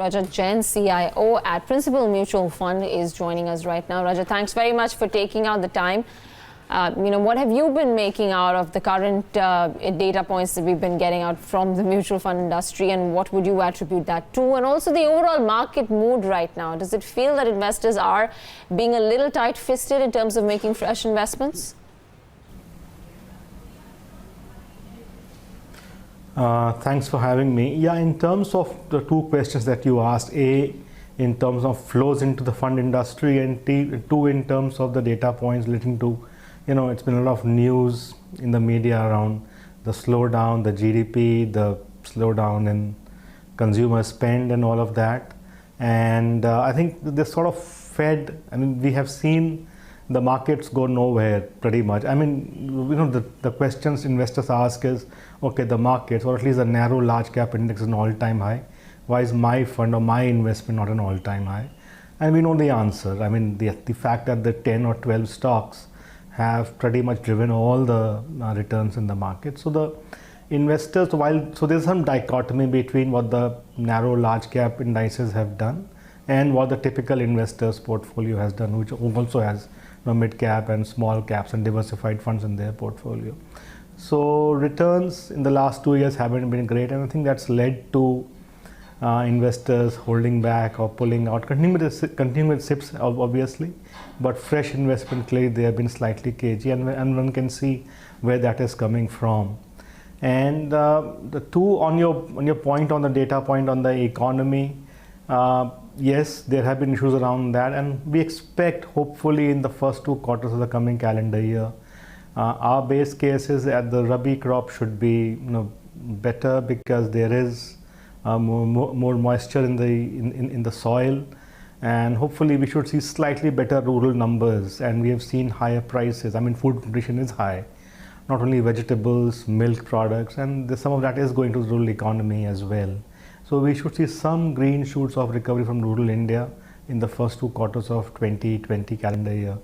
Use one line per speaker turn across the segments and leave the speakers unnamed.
Rajat Jain, CIO at Principal Mutual Fund, is joining us right now. Rajat, thanks very much for taking out the time. What have you been making out of the current data points that we've been getting out from the mutual fund industry, and what would you attribute that to? And also the overall market mood right now. Does it feel that investors are being a little tight-fisted in terms of making fresh investments?
Thanks for having me. Yeah, in terms of the two questions that you asked, A, in terms of flows into the fund industry, and two, in terms of the data points relating to, it's been a lot of news in the media around the slowdown, the GDP, the slowdown in consumer spend and all of that. And I think this sort of fed, we have seen the markets go nowhere pretty much. The questions investors ask is, okay, the markets, or at least the narrow large cap index is an all-time high. Why is my fund or my investment not an all-time high? And we know the answer. The fact that the 10 or 12 stocks have pretty much driven all the returns in the market. So the investors, so there's some dichotomy between what the narrow large cap indices have done and what the typical investor's portfolio has done, which also has mid cap and small caps and diversified funds in their portfolio. So returns in the last 2 years haven't been great, and I think that's led to investors holding back or pulling out, continuing with SIPs obviously, but fresh investment clearly they have been slightly cagey, and one can see where that is coming from. And the two, on your point on the data point on the economy, yes, there have been issues around that, and we expect hopefully in the first 2 quarters of the coming calendar year, our base case is that the Rabi crop should be better because there is more moisture in the soil, and hopefully we should see slightly better rural numbers, and we have seen higher prices. Food nutrition is high, not only vegetables, milk products, and some of that is going to the rural economy as well. So we should see some green shoots of recovery from rural India in the first 2 quarters of 2020 calendar year.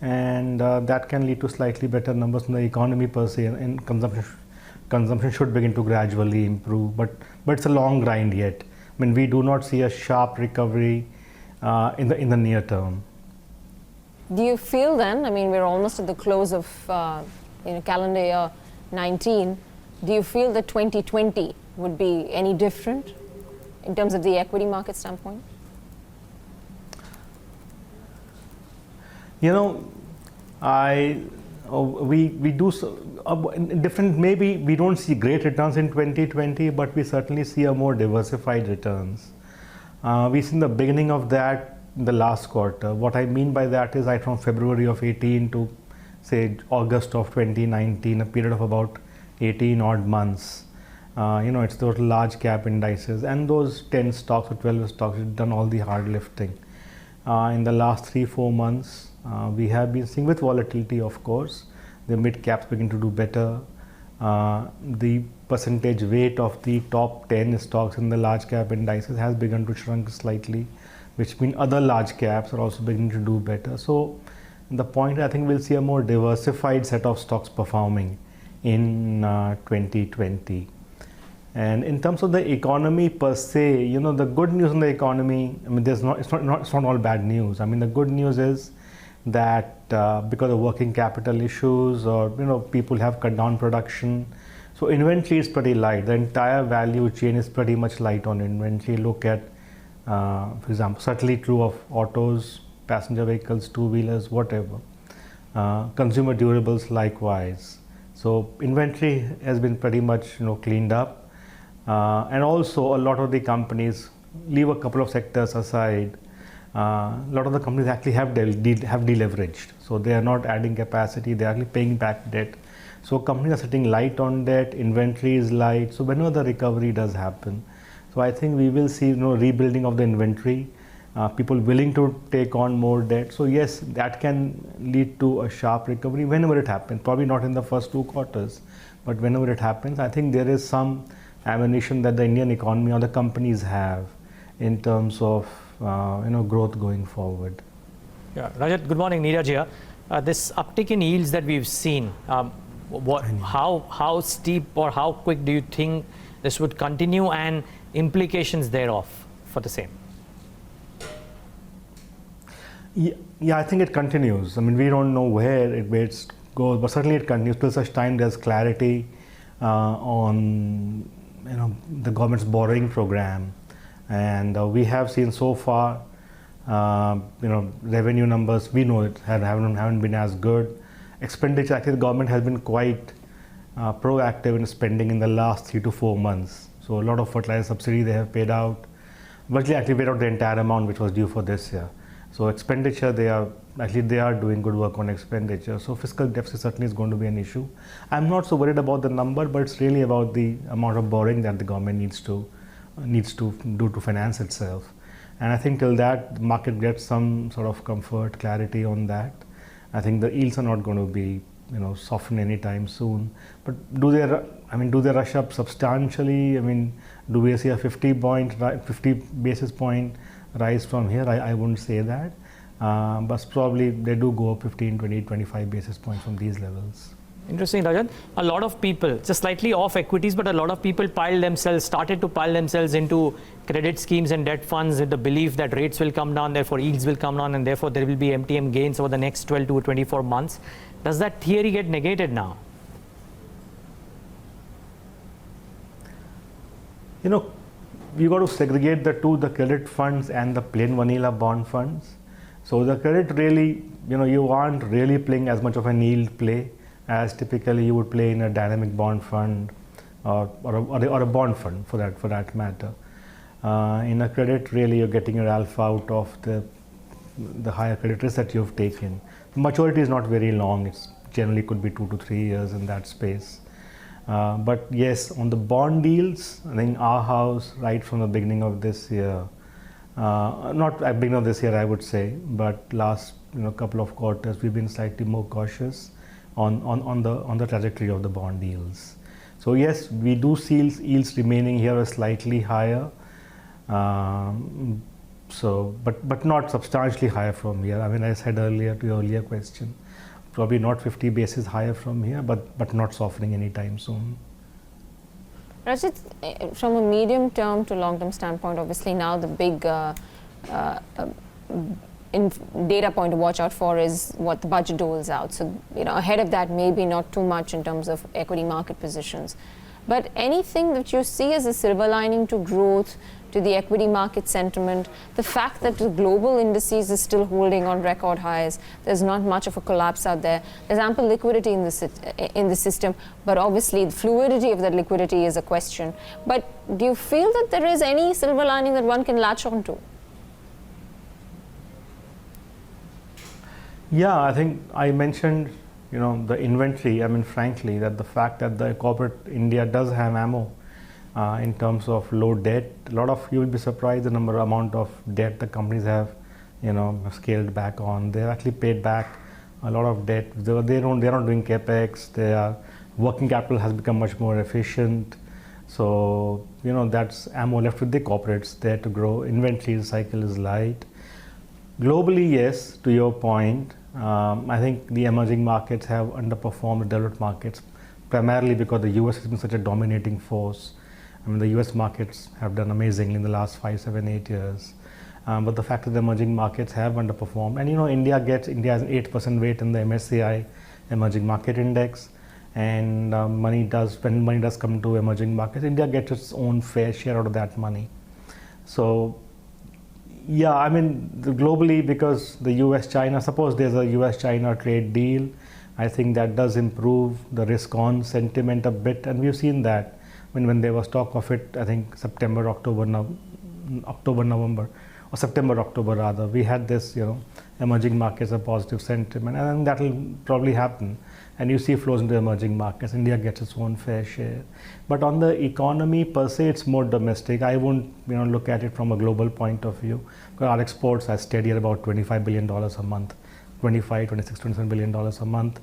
And that can lead to slightly better numbers in the economy per se, and consumption should begin to gradually improve. But it's a long grind yet. We do not see a sharp recovery in the near term.
Do you feel then, we're almost at the close of calendar year 19, do you feel that 2020 would be any different in terms of the equity market standpoint?
We do different. Maybe we don't see great returns in 2020, but we certainly see a more diversified returns. We've seen the beginning of that in the last quarter. What I mean by that is from February of 18 to say August of 2019, a period of about 18 odd months. It's those large cap indices and those 10 stocks or 12 stocks have done all the hard lifting. In the last 3-4 months, we have been seeing, with volatility of course, the mid caps begin to do better. The percentage weight of the top 10 stocks in the large cap indices has begun to shrink slightly, which means other large caps are also beginning to do better. So the point, I think we'll see a more diversified set of stocks performing in 2020. And in terms of the economy per se, the good news in the economy, it's not all bad news. The good news is that because of working capital issues, or people have cut down production, so inventory is pretty light. The entire value chain is pretty much light on inventory. Look at, for example, certainly true of autos, passenger vehicles, two-wheelers, whatever. Consumer durables likewise. So inventory has been pretty much cleaned up. And also a lot of the companies, leave a couple of sectors aside, a lot of the companies actually have deleveraged. So they are not adding capacity, they are actually paying back debt. So companies are sitting light on debt, inventory is light. So whenever the recovery does happen, so I think we will see rebuilding of the inventory, people willing to take on more debt. So yes, that can lead to a sharp recovery whenever it happens. Probably not in the first 2 quarters, but whenever it happens, I think there is some ammunition that the Indian economy or the companies have in terms of growth going forward.
Yeah, Rajat, good morning. Neeraj here. This uptick in yields that we've seen, how steep or how quick do you think this would continue, and implications thereof for the same?
Yeah, I think it continues. I mean, we don't know where it goes, but certainly it continues till such time there's clarity on the government's borrowing program, and we have seen so far, revenue numbers. We know it haven't been as good. Expenditure, actually, the government has been quite proactive in spending in the last 3 to 4 months. So a lot of fertilizer subsidy they have paid out, virtually actually paid out the entire amount which was due for this year. So expenditure, they are doing good work on expenditure. So fiscal deficit certainly is going to be an issue. I'm not so worried about the number, but it's really about the amount of borrowing that the government needs to do to finance itself. And I think till that the market gets some sort of comfort, clarity on that, I think the yields are not going to be soften anytime soon. But do they rush up substantially? I mean, do we see a 50 basis point rise from here? I wouldn't say that, but probably they do go up 15, 20, 25 basis points from these levels.
Interesting, Rajat. A lot of people, just slightly off equities, but a lot of people started to pile themselves into credit schemes and debt funds with the belief that rates will come down, therefore yields will come down, and therefore there will be MTM gains over the next 12 to 24 months. Does that theory get negated now?
You got to segregate the two, the credit funds and the plain vanilla bond funds. So the credit really, you aren't really playing as much of an yield play as typically you would play in a dynamic bond fund or a bond fund for that matter. In a credit, really you're getting your alpha out of the higher credit risk that you've taken. The maturity is not very long. It's generally could be 2 to 3 years in that space. But yes, on the bond deals, I think our house, right from the beginning of this year, not at the beginning of this year, I would say, but last couple of quarters, we've been slightly more cautious on the trajectory of the bond deals. So yes, we do see yields remaining here slightly higher, but not substantially higher from here. I mean, I said earlier to your earlier question, probably not 50 basis higher from here, but not softening anytime soon.
Rajat, from a medium term to long term standpoint, obviously now the big data point to watch out for is what the budget doles out. So, ahead of that, maybe not too much in terms of equity market positions. But anything that you see as a silver lining to growth, to the equity market sentiment, the fact that the global indices is still holding on record highs, there's not much of a collapse out there. There's ample liquidity in the system, but obviously the fluidity of that liquidity is a question. But do you feel that there is any silver lining that one can latch on to?
Yeah, I think I mentioned, the inventory. I mean, frankly, that the fact that the corporate India does have ammo in terms of low debt. You will be surprised the amount of debt the companies have, scaled back on. They've actually paid back a lot of debt. They're not doing capex. Their working capital has become much more efficient. So, that's ammo left with the corporates there to grow. Inventory cycle is light. Globally, yes, to your point, I think the emerging markets have underperformed the developed markets, primarily because the US has been such a dominating force. I mean, the US markets have done amazingly in the last 5, 7, 8 years. But the fact that the emerging markets have underperformed, and India has an 8% weight in the MSCI Emerging Market Index, and when money does come to emerging markets, India gets its own fair share out of that money. So, yeah, I mean, globally, because the US-China, suppose there's a US-China trade deal, I think that does improve the risk-on sentiment a bit, and we've seen that when there was talk of it, I think September, October, November, or September, October rather, we had this, emerging markets a positive sentiment, and that will probably happen. And you see flows into emerging markets. India gets its own fair share. But on the economy per se, it's more domestic. I won't, look at it from a global point of view. Because our exports are steady at about $25 billion a month, 26, $27 billion a month.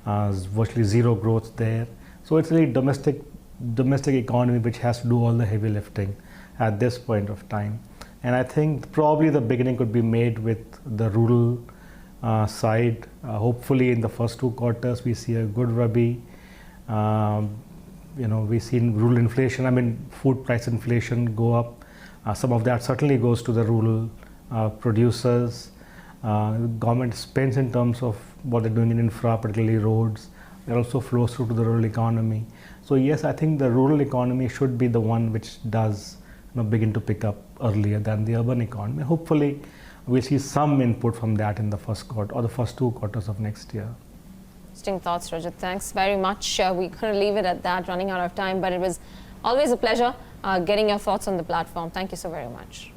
Virtually zero growth there. So it's really domestic economy which has to do all the heavy lifting at this point of time. And I think probably the beginning could be made with the rural side. Hopefully in the first 2 quarters we see a good Rabi. We've seen rural inflation, food price inflation go up Some of that certainly goes to the rural producers. Government spends in terms of what they're doing in infra, particularly roads. It also flows through to the rural economy. So yes, I think the rural economy should be the one which does begin to pick up earlier than the urban economy. Hopefully, we'll see some input from that in the first quarter or the first 2 quarters of next year.
Interesting thoughts, Rajat. Thanks very much. We're going to leave it at that, running out of time, but it was always a pleasure getting your thoughts on the platform. Thank you so very much.